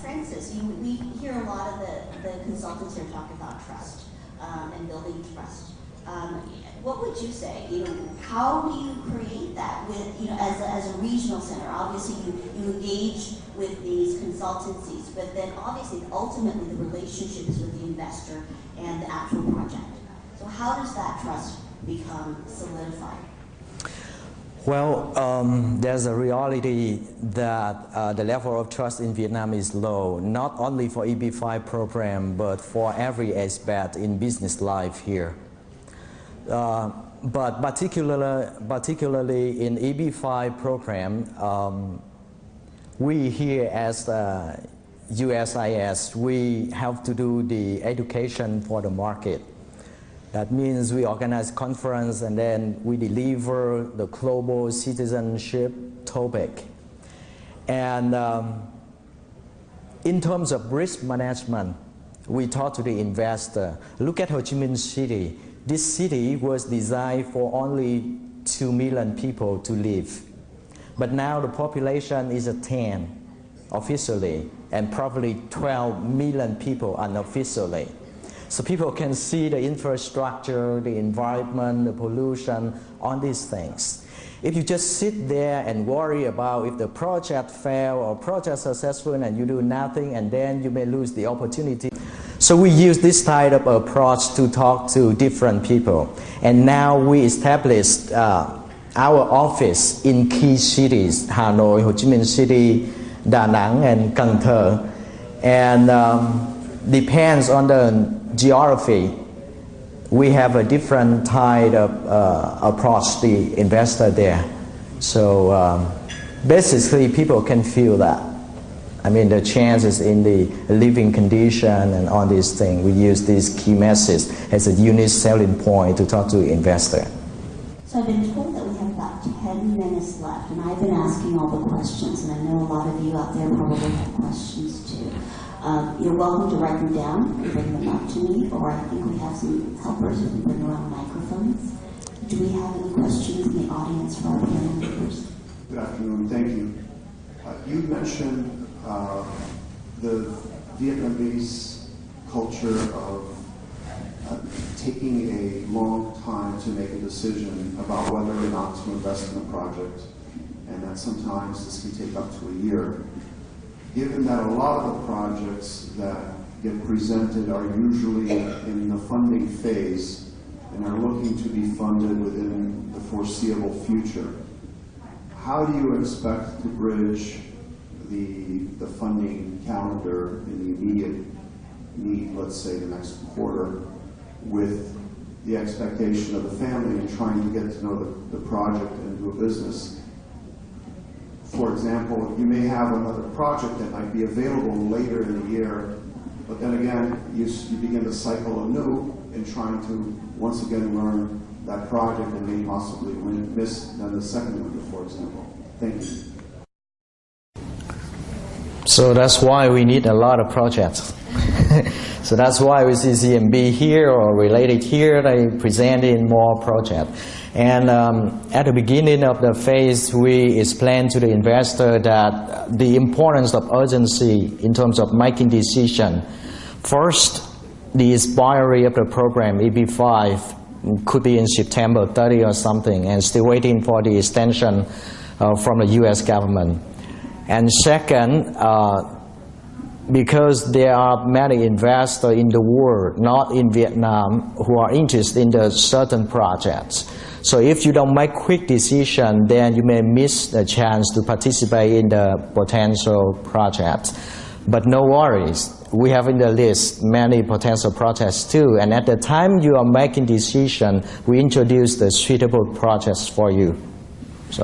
Francis, we hear a lot of the consultants here talk about trust and building trust. What would you say? How do you create that with, as a regional center? Obviously, you engage with these consultancies, but then obviously, ultimately, the relationship is with the investor and the actual project. So how does that trust become solidified? Well, there's a reality that the level of trust in Vietnam is low, not only for EB-5 program, but for every aspect in business life here. But particularly in EB-5 program, we here as USIS, we have to do the education for the market. That means we organize conference and then we deliver the global citizenship topic. And in terms of risk management, we talk to the investor. Look at Ho Chi Minh City. This city was designed for only 2 million people to live. But now the population is at 10 officially, and probably 12 million people unofficially. So people can see the infrastructure, the environment, the pollution, all these things. If you just sit there and worry about if the project fail or project successful and you do nothing, and then you may lose the opportunity. So we use this type of approach to talk to different people. And now we established our office in key cities, Hanoi, Ho Chi Minh City, Da Nang, and Cần Thơ. And depends on the geography, we have a different type of approach to the investor there. So basically people can feel that. I mean, the chances in the living condition and all these things, we use these key messages as a unique selling point to talk to investor. So I've been told that we have about 10 minutes left, and I've been asking all the questions, and I know a lot of you out there probably have questions too. You're welcome to write them down and bring them up to me, or I think we have some helpers who can bring around microphones. Do we have any questions in the audience for our panel members? Good afternoon, thank you. You mentioned the Vietnamese culture of taking a long time to make a decision about whether or not to invest in a project, and that sometimes this can take up to a year. Given that a lot of the projects that get presented are usually in the funding phase and are looking to be funded within the foreseeable future, how do you expect to bridge the funding calendar in the immediate need, let's say the next quarter, with the expectation of the family and trying to get to know the project and do a business? For example, you may have another project that might be available later in the year, but then again, you begin to cycle anew in trying to once again learn that project and may possibly miss then the second window, for example. Thank you. So that's why we need a lot of projects. So that's why we see CMB here or related here, they present in more projects. And at the beginning of the phase, we explained to the investor that the importance of urgency in terms of making decision. First, the expiry of the program, EB-5, could be in September 30 or something, and still waiting for the extension from the US government. And second, because there are many investors in the world, not in Vietnam, who are interested in the certain projects. So if you don't make quick decision, then you may miss the chance to participate in the potential projects. But no worries, we have in the list many potential projects too, and at the time you are making decision, we introduce the suitable projects for you. So.